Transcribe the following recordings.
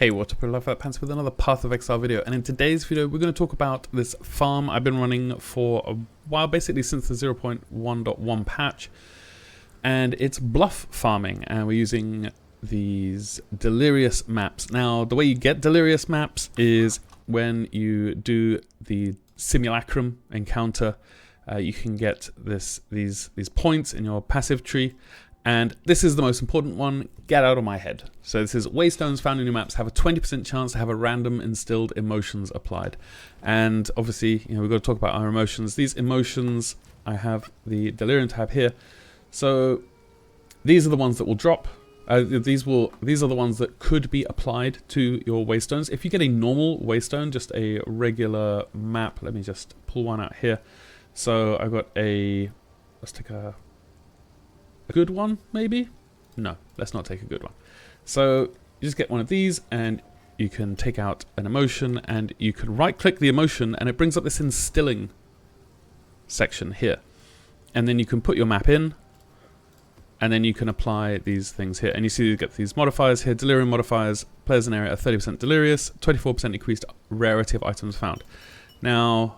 Hey, what's up, Love That Pants with another Path of Exile video, and in today's video we're going to talk about this farm I've been running for a while, basically since the 0.1.1 patch, and it's bluff farming, and we're using these Delirious maps. Now, the way you get Delirious maps is when you do the Simulacrum encounter, you can get these points in your passive tree. And this is the most important one, get out of my head. So this is waystones found in your maps have a 20% chance to have a random instilled emotions applied. And obviously, we've got to talk about our emotions. These emotions, I have the Delirium tab here. So these are the ones that will drop. These are the ones that could be applied to your waystones. If you get a normal waystone, just a regular map, let me just pull one out here. So I've got let's take a good one, maybe? No, let's not take a good one. So you just get one of these and you can take out an emotion and you can right click the emotion and it brings up this instilling section here. And then you can put your map in and then you can apply these things here. And you see you get these modifiers here, Delirium modifiers, players in area are 30% Delirious, 24% increased rarity of items found. Now,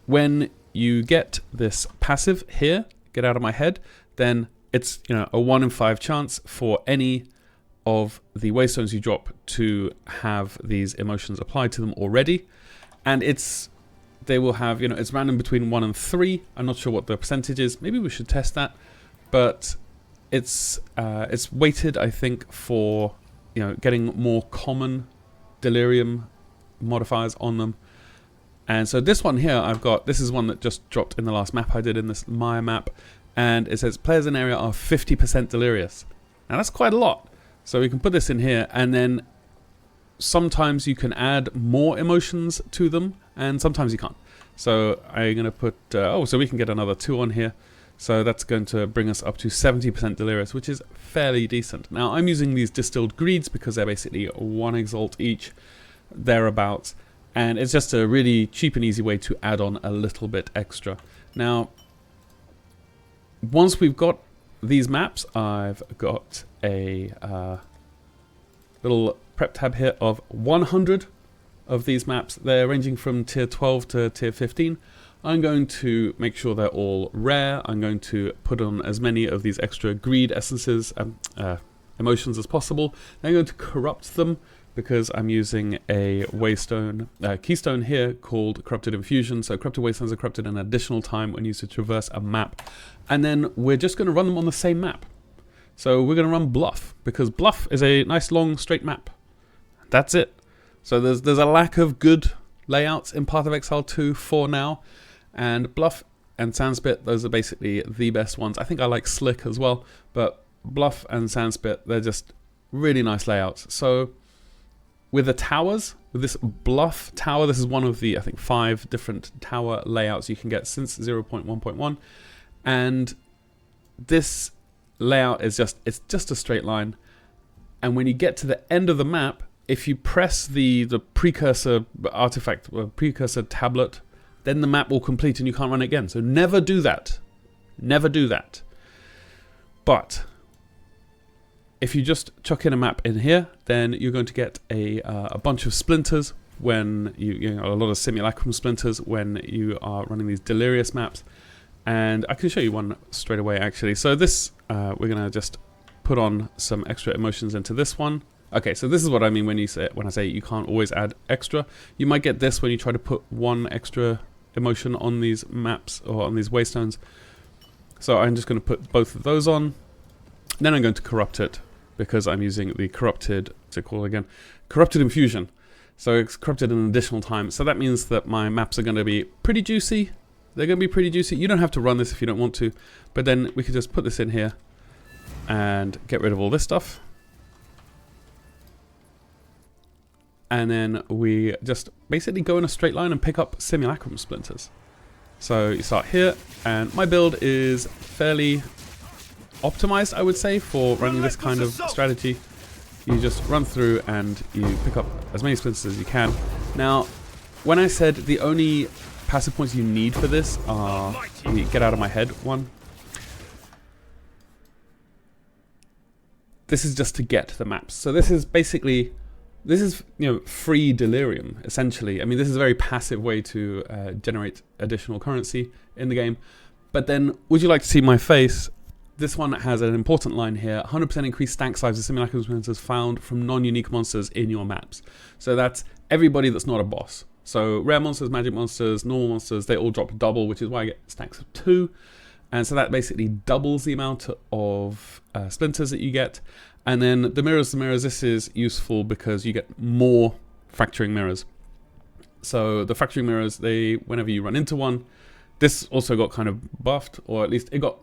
when you get this passive here, get out of my head, then it's a 1 in 5 chance for any of the waystones you drop to have these emotions applied to them already, and they will have it's random between 1 and 3. I'm not sure what the percentage is. Maybe we should test that, but it's weighted, I think, for getting more common Delirium modifiers on them. And so this one here this is one that just dropped in the last map I did in this Maya map. And it says players in area are 50% Delirious. Now that's quite a lot. So we can put this in here, and then sometimes you can add more emotions to them, and sometimes you can't. So I'm going to put, so we can get another 2 on here. So that's going to bring us up to 70% Delirious, which is fairly decent. Now I'm using these distilled greeds because they're basically 1 exalt each, thereabouts. And it's just a really cheap and easy way to add on a little bit extra. Now, once we've got these maps, I've got a little prep tab here of 100 of these maps. They're ranging from tier 12 to tier 15. I'm going to make sure they're all rare. I'm going to put on as many of these extra greed essences, emotions as possible. Then I'm going to corrupt them because I'm using a waystone keystone here called Corrupted Infusion. So corrupted waystones are corrupted an additional time when used to traverse a map. And then we're just going to run them on the same map. So we're going to run Bluff, because Bluff is a nice long straight map. That's it. So there's a lack of good layouts in Path of Exile 2 for now. And Bluff and Sandspit, those are basically the best ones. I think I like Slick as well, but Bluff and Sandspit, they're just really nice layouts. So with the towers, with this Bluff tower, this is one of the, I think, 5 different tower layouts you can get since 0.1.1. And this layout is it's just a straight line. And when you get to the end of the map, if you press the precursor artifact, or precursor tablet, then the map will complete and you can't run it again. So never do that. Never do that. But if you just chuck in a map in here, then you're going to get a bunch of splinters when a lot of Simulacrum Splinters when you are running these Delirious maps. And I can show you one straight away, actually. So this, we're going to just put on some extra emotions into this one. Okay, so this is what I mean when I say you can't always add extra. You might get this when you try to put 1 extra emotion on these maps or on these waystones. So I'm just going to put both of those on. Then I'm going to corrupt it, because I'm using the corrupted, what's it called again? Corrupted Infusion. So it's corrupted an additional time. So that means that my maps are going to be pretty juicy. They're going to be pretty juicy. You don't have to run this if you don't want to. But then we could just put this in here and get rid of all this stuff. And then we just basically go in a straight line and pick up Simulacrum Splinters. So you start here, and my build is fairly optimized, I would say, for running this kind of strategy. You just run through and you pick up as many splinters as you can. Now, when I said the only passive points you need for this are the get out of my head one, this is just to get the maps. So this is basically this is, free Delirium, essentially. I mean, this is a very passive way to generate additional currency in the game. But then, would you like to see my face? This one has an important line here. 100% increased stack size of Simulacrum Splinters found from non-unique monsters in your maps. So that's everybody that's not a boss. So rare monsters, magic monsters, normal monsters, they all drop double, which is why I get stacks of 2. And so that basically doubles the amount of splinters that you get. And then the mirrors, this is useful because you get more fracturing mirrors. So the fracturing mirrors, whenever you run into one, this also got kind of buffed, or at least it got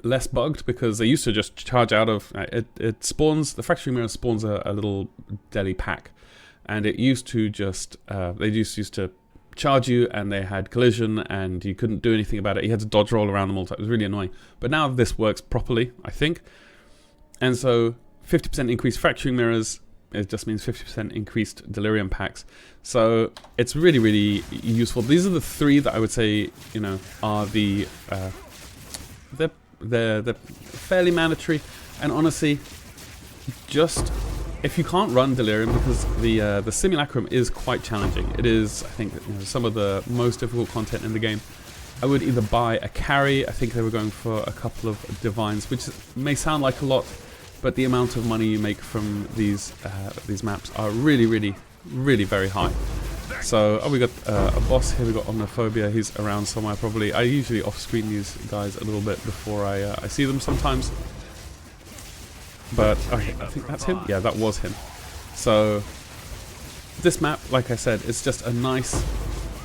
less bugged, because they used to just charge out of, it spawns, the fracturing mirror spawns a little deli pack. And it used to just, they just used to charge you, and they had collision, and you couldn't do anything about it. You had to dodge roll around them all the time. It was really annoying. But now this works properly, I think. And so 50% increased fracturing mirrors, it just means 50% increased delirium packs. So it's really, really useful. These are the 3 that I would say, are they're fairly mandatory. And honestly, just if you can't run Delirium, because the Simulacrum is quite challenging. It is, I think, some of the most difficult content in the game. I would either buy a carry. I think they were going for a couple of divines, which may sound like a lot, but the amount of money you make from these maps are really, really, really very high. So we got a boss here. We got Omniphobia. He's around somewhere probably. I usually off-screen these guys a little bit before I see them sometimes. But okay, I think that's him. Yeah, that was him. So this map, like I said, it's just a nice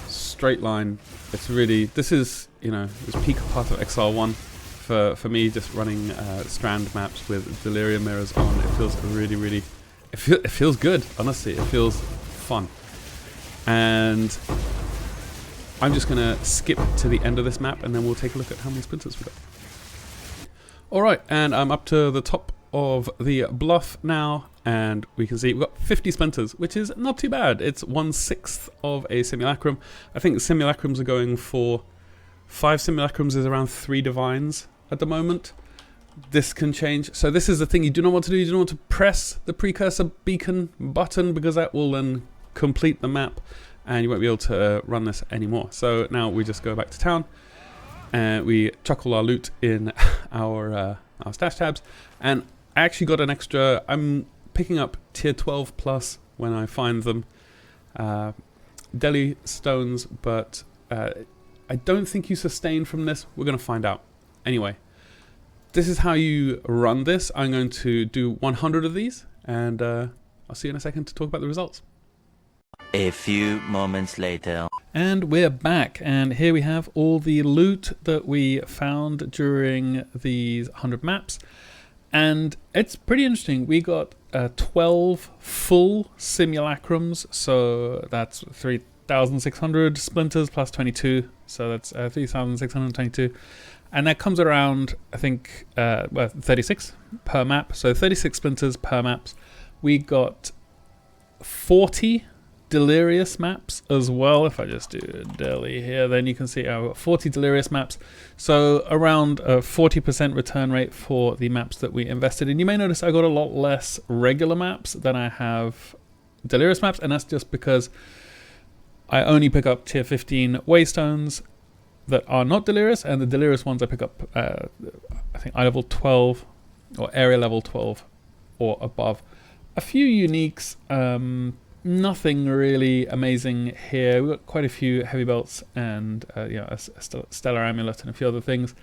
straight line. It's really, this is, this peak Path of Exile 1 for me, just running strand maps with Delirium mirrors on. It feels really, really, it feels good, honestly. It feels fun. And I'm just going to skip to the end of this map, and then we'll take a look at how many splinters we got. Alright, and I'm up to the top of the bluff now, and we can see we've got 50 splinters, which is not too bad. It's 1/6 of a simulacrum. I think the simulacrums are going for 5 simulacrums is around 3 divines at the moment. This can change. So this is the thing you do not want to do. You do not want to press the precursor beacon button, because that will then complete the map and you won't be able to run this anymore. So now we just go back to town and we chuck all our loot in our stash tabs, and I actually got an extra. I'm picking up tier 12 plus when I find them, deli stones, but I don't think you sustain from this. We're going to find out. Anyway, this is how you run this. I'm going to do 100 of these, and I'll see you in a second to talk about the results. A few moments later. And we're back, and here we have all the loot that we found during these 100 maps. And it's pretty interesting. We got 12 full simulacrums, so that's 3,600 splinters plus 22, so that's 3,622. And that comes around, I think, 36 per map, so 36 splinters per maps. We got 40 Delirious maps as well. If I just do Deli here, then you can see our 40 Delirious maps. So around a 40% return rate for the maps that we invested in. You may notice I got a lot less regular maps than I have Delirious maps, and that's just because I only pick up tier 15 waystones that are not Delirious, and the Delirious ones I pick up, I think, eye level 12 or area level 12 or above. A few uniques. Nothing really amazing here. We've got quite a few heavy belts and a stellar amulet and a few other things.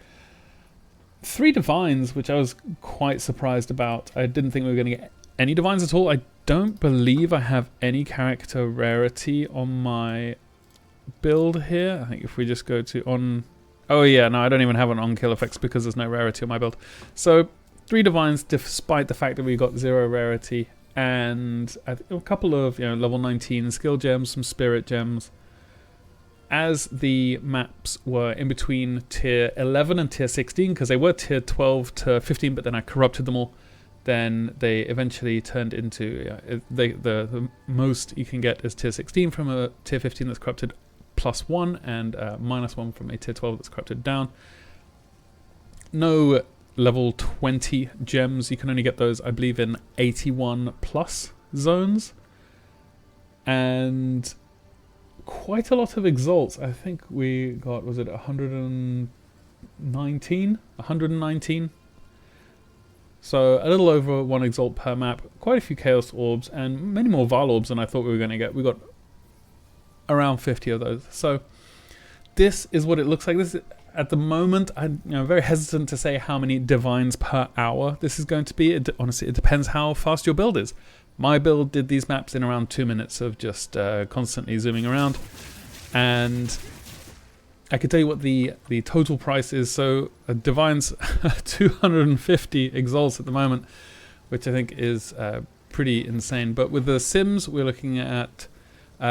3 divines, which I was quite surprised about. I didn't think we were going to get any divines at all. I don't believe I have any character rarity on my build here. I think if we just go to on... Oh yeah, no, I don't even have an on-kill effects because there's no rarity on my build. So 3 divines despite the fact that we got 0 rarity. And a couple of level 19 skill gems, some spirit gems. As the maps were in between tier 11 and tier 16, because they were tier 12 to 15, but then I corrupted them all. Then they eventually turned into the most you can get is tier 16 from a tier 15 that's corrupted +1, and -1 from a tier 12 that's corrupted down. No level 20 gems. You can only get those, I believe, in 81 plus zones and quite a lot of exalts. I think we got, was it 119? 119. So a little over 1 exalt per map, quite a few chaos orbs, and many more Val orbs than I thought we were going to get. We got around 50 of those. So this is what it looks like. This is, at the moment, I'm very hesitant to say how many divines per hour this is going to be. Honestly, it depends how fast your build is. My build did these maps in around 2 minutes of just constantly zooming around, and I can tell you what the total price is. So divines 250 exalts at the moment, which I think is pretty insane. But with the sims, we're looking at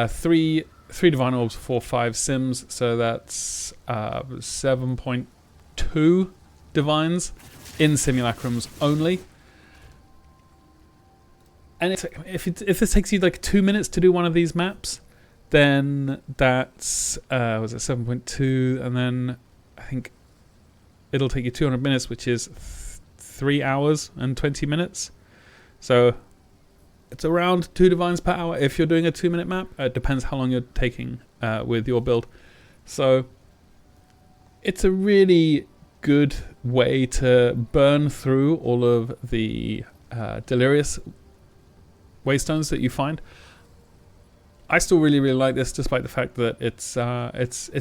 three divine orbs for 5 sims, so that's 7.2 divines in simulacrums only. And if this takes you like 2 minutes to do one of these maps, then that's was it 7.2, and then I think it'll take you 200 minutes, which is 3 hours and 20 minutes. So it's around 2 divines per hour if you're doing a 2-minute map. It depends how long you're taking with your build. So it's a really good way to burn through all of the Delirious waystones that you find. I still really like this, despite the fact that it's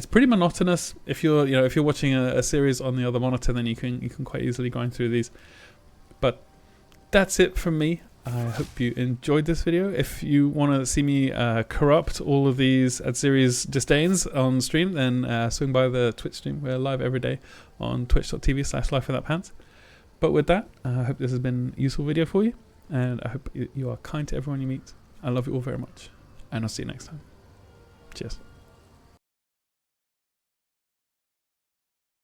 pretty monotonous. If you're watching a series on the other monitor, then you can quite easily grind through these. But that's it from me. I hope you enjoyed this video. If you want to see me corrupt all of these at series disdains on stream, then swing by the Twitch stream. We're live every day on twitch.tv/lifewithoutpants. But with that, I hope this has been a useful video for you, and I hope you are kind to everyone you meet. I love you all very much, and I'll see you next time. Cheers.